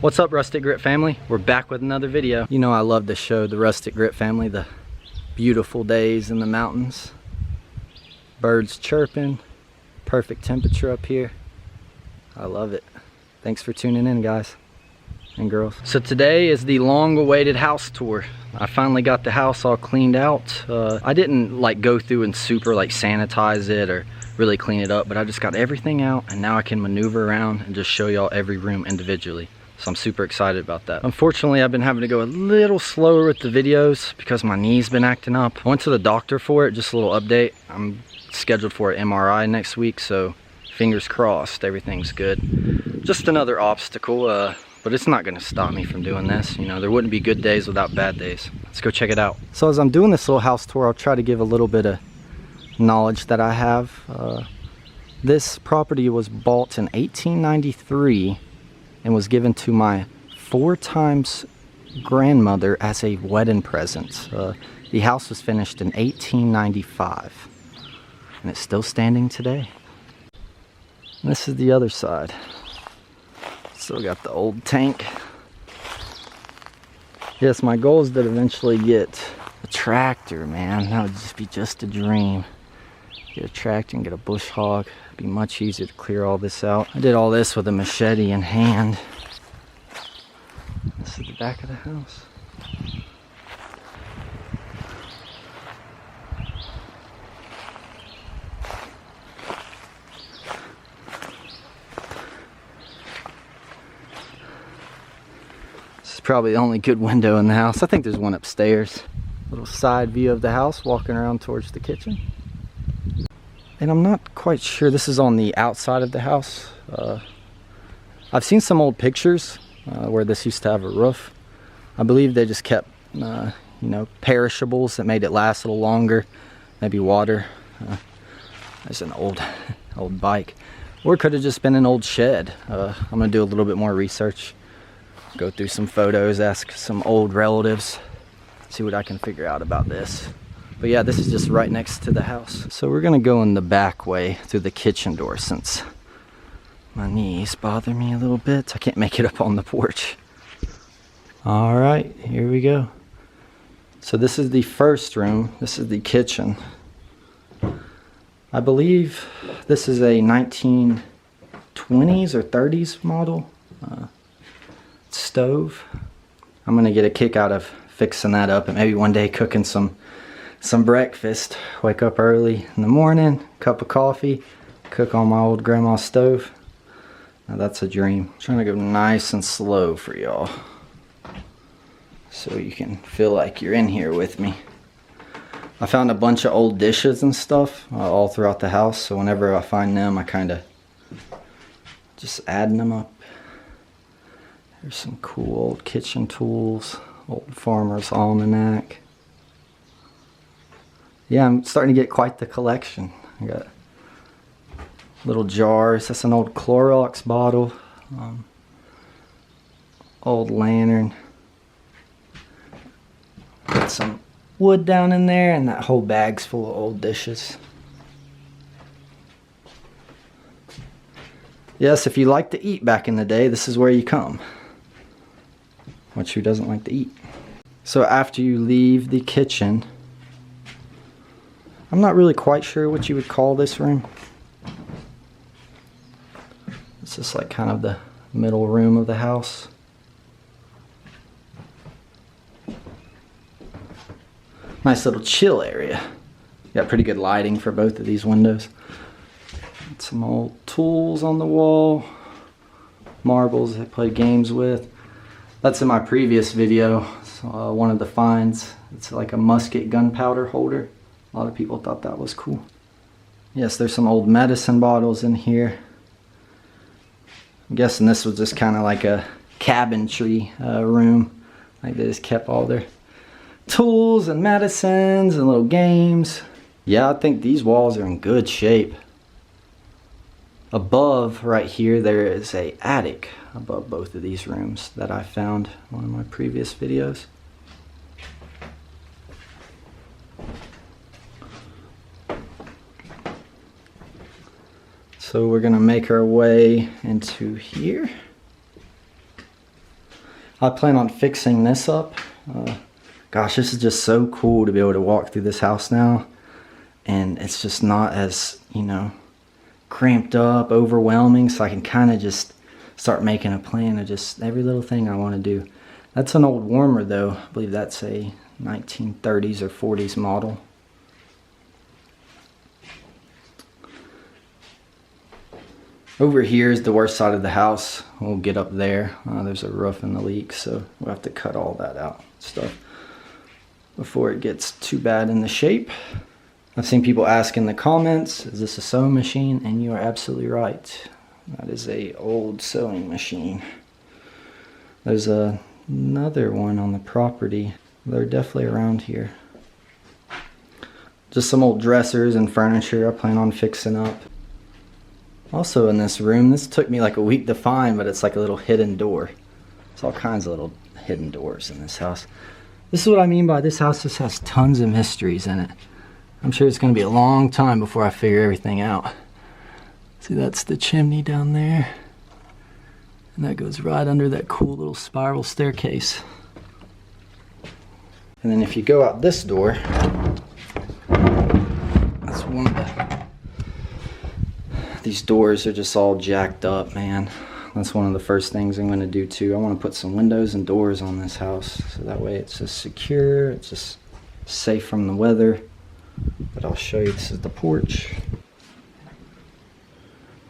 What's up, Rustic Grit family? We're back with another video. You know I love to show the Rustic Grit family the beautiful days in the mountains. Birds chirping, perfect temperature up here. I love it. Thanks for tuning in, guys and girls. So today is the long-awaited house tour. I finally got the house all cleaned out. I didn't like go through and super like sanitize it or really clean it up, but I just got everything out and now I can maneuver around and just show y'all every room individually. So I'm super excited about that. Unfortunately, I've been having to go a little slower with the videos because my knee's been acting up. I went to the doctor for it, just a little update. I'm scheduled for an MRI next week, so fingers crossed, everything's good. Just another obstacle, but it's not gonna stop me from doing this. You know, there wouldn't be good days without bad days. Let's go check it out. So as I'm doing this little house tour, I'll try to give a little bit of knowledge that I have. This property was bought in 1893 and was given to my 4-times grandmother as a wedding present. The house was finished in 1895 and it's still standing today. And this is the other side. Still got the old tank. Yes, my goal is to eventually get a tractor, man. That would just be just a dream. Get a tractor and get a bush hog. It'd be much easier to clear all this out. I did all this with a machete in hand. This is the back of the house. This is probably the only good window in the house. I think there's one upstairs. Little side view of the house, walking around towards the kitchen. And I'm not quite sure, this is on the outside of the house. I've seen some old pictures where this used to have a roof. I believe they just kept, you know, perishables that made it last a little longer. Maybe water. There's an old bike. Or it could have just been an old shed. I'm gonna do a little bit more research. Go through some photos, ask some old relatives. See what I can figure out about this. But yeah, this is just right next to the house. So we're gonna go in the back way through the kitchen door since my knees bother me a little bit. I can't make it up on the porch. All right, here we go. So this is the first room. This is the kitchen. I believe this is a 1920s or 30s model stove. I'm gonna get a kick out of fixing that up and maybe one day cooking some breakfast. Wake up early in the morning, cup of coffee, cook on my old grandma's stove. Now that's a dream. I'm trying to go nice and slow for y'all so you can feel like you're in here with me. I found a bunch of old dishes and stuff all throughout the house, so whenever I find them I kind of just adding them up. There's some cool old kitchen tools, old farmer's almanac. Yeah, I'm starting to get quite the collection. I got little jars. That's an old Clorox bottle. Old lantern. Got some wood down in there, and that whole bag's full of old dishes. Yes, if you like to eat back in the day, this is where you come. Which who doesn't like to eat? So after you leave the kitchen, I'm not really quite sure what you would call this room. It's just like kind of the middle room of the house. Nice little chill area. Got pretty good lighting for both of these windows. Got some old tools on the wall. Marbles I play games with. That's in my previous video. So, one of the finds. It's like a musket gunpowder holder. A lot of people thought that was cool. Yes, there's some old medicine bottles in here. I'm guessing this was just kind of like a cabinetry room. Like they just kept all their tools and medicines and little games. Yeah, I think these walls are in good shape. Above, right here, there is a attic above both of these rooms that I found in one of my previous videos. So we're gonna make our way into here. I plan on fixing this up. Gosh, this is just so cool to be able to walk through this house now. And it's just not as, you know, cramped up, overwhelming. So I can kind of just start making a plan of just every little thing I want to do. That's an old warmer though. I believe that's a 1930s or 40s model. Over here is the worst side of the house. We'll get up there. There's a roof and the leak, so we'll have to cut all that out stuff before it gets too bad in the shape. I've seen people ask in the comments, is this a sewing machine? And you are absolutely right. That is a old sewing machine. There's another one on the property. They're definitely around here. Just some old dressers and furniture I plan on fixing up. Also in this room, this took me like a week to find, but it's like a little hidden door. There's all kinds of little hidden doors in this house. This is what I mean by this house just has tons of mysteries in it. I'm sure it's going to be a long time before I figure everything out. See, that's the chimney down there. And that goes right under that cool little spiral staircase. And then if you go out this door, that's one of these doors are just all jacked up, man. That's one of the first things I'm going to do too. I want to put some windows and doors on this house, so that way it's just secure, it's just safe from the weather. But I'll show you, this is the porch.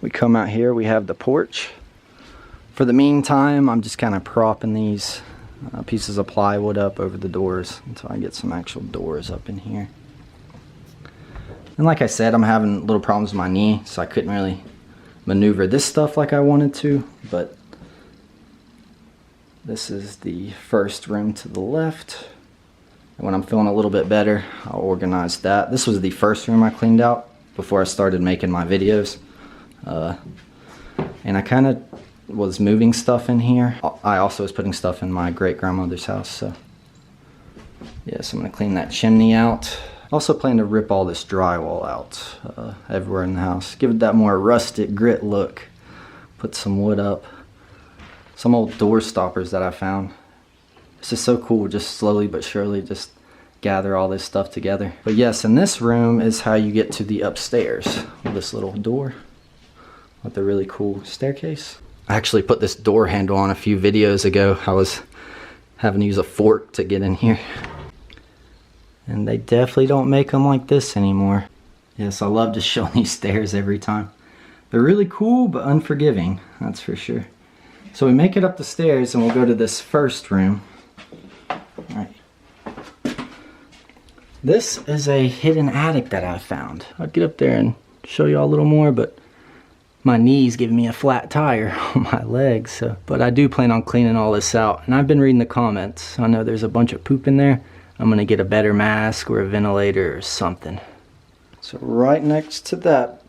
We come out here, we have the porch. For the meantime, I'm just kind of propping these pieces of plywood up over the doors until I get some actual doors up in here. And like I said, I'm having little problems with my knee, so I couldn't really maneuver this stuff like I wanted to, but this is the first room to the left. And when I'm feeling a little bit better, I'll organize that. This was the first room I cleaned out before I started making my videos. And I kind of was moving stuff in here. I also was putting stuff in my great-grandmother's house, so yeah, so I'm gonna clean that chimney out. Also plan to rip all this drywall out everywhere in the house. Give it that more rustic grit look. Put some wood up. Some old door stoppers that I found. It's just so cool, just slowly but surely just gather all this stuff together. But yes, in this room is how you get to the upstairs with this little door with the really cool staircase. I actually put this door handle on a few videos ago. I was having to use a fork to get in here. And they definitely don't make them like this anymore. Yes, I love just showing these stairs every time. They're really cool, but unforgiving, that's for sure. So we make it up the stairs and we'll go to this first room. All right. This is a hidden attic that I found. I'll get up there and show you all a little more, but my knee's giving me a flat tire on my legs. So, but I do plan on cleaning all this out. And I've been reading the comments. I know there's a bunch of poop in there. I'm gonna get a better mask or a ventilator or something. So right next to that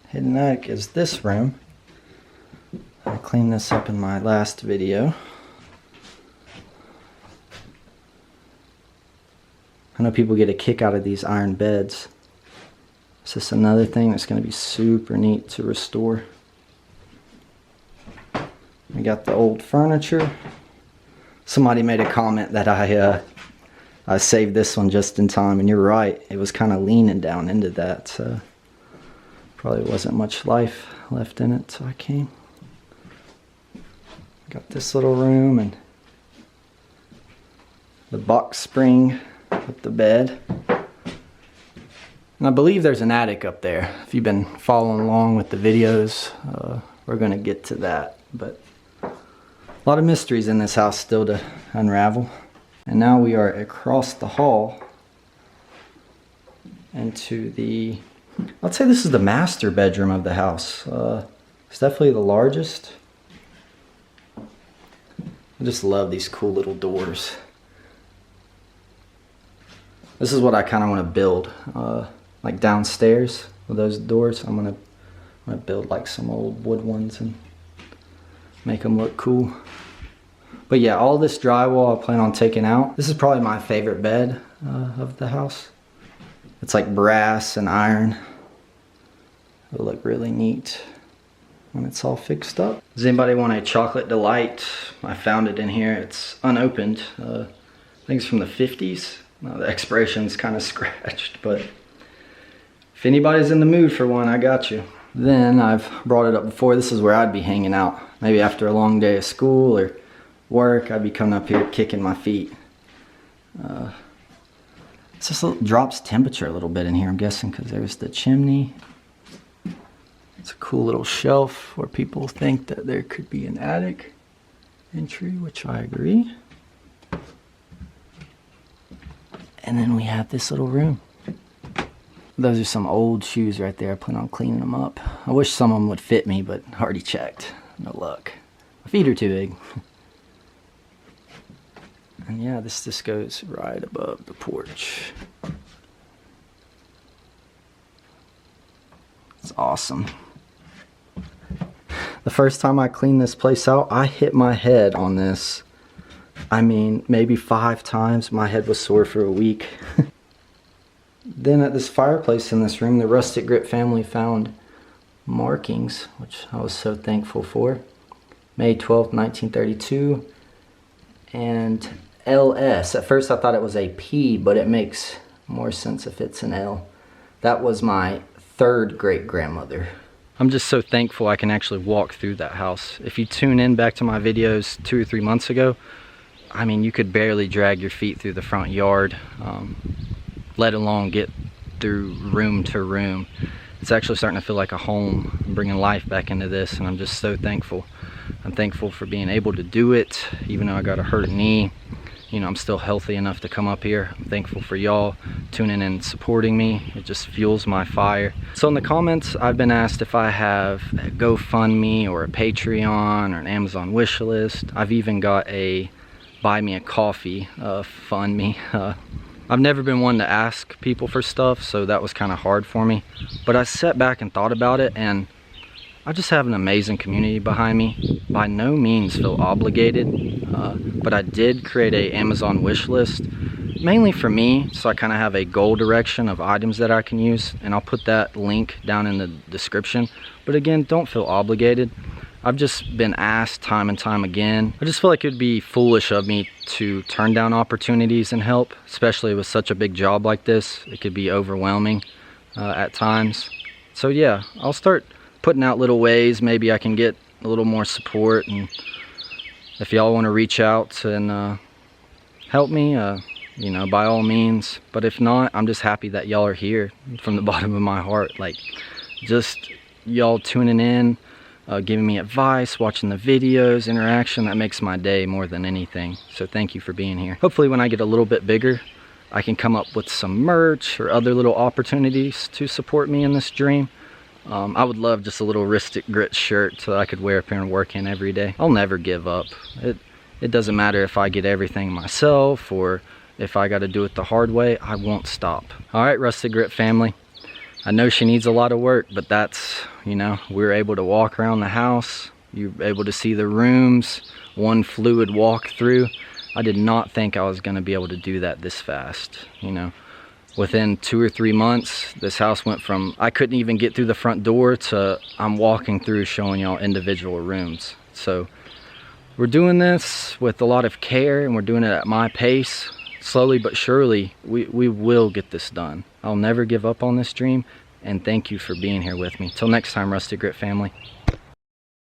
hidden attic is this room. I cleaned this up in my last video. I know people get a kick out of these iron beds. It's just another thing that's gonna be super neat to restore. We got the old furniture. Somebody made a comment that I saved this one just in time, and you're right, it was kind of leaning down into that, so probably wasn't much life left in it, so I came. Got this little room and the box spring with the bed. And I believe there's an attic up there. If you've been following along with the videos, we're gonna get to that, but a lot of mysteries in this house still to unravel. And now we are across the hall into the, I'd say this is the master bedroom of the house. It's definitely the largest. I just love these cool little doors. This is what I kind of want to build, like downstairs with those doors. I'm gonna build like some old wood ones and make them look cool. But yeah, all this drywall I plan on taking out. This is probably my favorite bed of the house. It's like brass and iron. It'll look really neat. when it's all fixed up. Does anybody want a chocolate delight? I found it in here. It's unopened. I think it's from the 50s. The expiration's kind of scratched, but if anybody's in the mood for one, I got you. Then I've brought it up before. This is where I'd be hanging out. Maybe after a long day of school or work, I'd be coming up here kicking my feet. It just drops temperature a little bit in here, I'm guessing, because there's the chimney. It's a cool little shelf where people think that there could be an attic entry, which I agree. And then we have this little room. Those are some old shoes right there. I plan on cleaning them up. I wish some of them would fit me, but I already checked. No luck. My feet are too big. And yeah, this just goes right above the porch. It's awesome. The first time I cleaned this place out, I hit my head on this. I mean, maybe 5 times. My head was sore for a week. Then at this fireplace in this room, the Rustic Grit family found markings, which I was so thankful for. May 12th, 1932. And LS. At first I thought it was a P, but it makes more sense if it's an L. That was my 3rd great-grandmother. I'm just so thankful I can actually walk through that house. If you tune in back to my videos 2 or 3 months ago, I mean, you could barely drag your feet through the front yard, let alone get through room to room. It's actually starting to feel like a home. I'm bringing life back into this, and I'm just so thankful. I'm thankful for being able to do it, even though I got a hurt knee. You know, I'm still healthy enough to come up here. I'm thankful for y'all tuning in and supporting me. It just fuels my fire. So in the comments, I've been asked if I have a GoFundMe or a Patreon or an Amazon wish list. I've even got a buy me a coffee fund me. I've never been one to ask people for stuff, so that was kind of hard for me. But I sat back and thought about it, and I just have an amazing community behind me. By no means feel obligated, but I did create a Amazon wish list, mainly for me, so I kind of have a goal direction of items that I can use, and I'll put that link down in the description. But again, don't feel obligated. I've just been asked time and time again. I just feel like it'd be foolish of me to turn down opportunities and help, especially with such a big job like this. It could be overwhelming at times. So yeah, I'll start putting out little ways. Maybe I can get a little more support, and if y'all want to reach out and help me, you know, by all means. But if not, I'm just happy that y'all are here from the bottom of my heart. Like, just y'all tuning in, giving me advice, watching the videos, interaction, that makes my day more than anything. So thank you for being here. Hopefully when I get a little bit bigger, I can come up with some merch or other little opportunities to support me in this dream. I would love just a little Rustic Grit shirt so that I could wear up here and work in every day. I'll never give up. It doesn't matter if I get everything myself or if I got to do it the hard way. I won't stop. All right, Rustic Grit family. I know she needs a lot of work, but that's, you know, we were able to walk around the house. You were able to see the rooms, one fluid walk through. I did not think I was going to be able to do that this fast, you know. Within 2 or 3 months, this house went from I couldn't even get through the front door to I'm walking through showing y'all individual rooms. So we're doing this with a lot of care, and we're doing it at my pace. Slowly but surely, we will get this done. I'll never give up on this dream, and thank you for being here with me. Till next time, Rustic Grit family.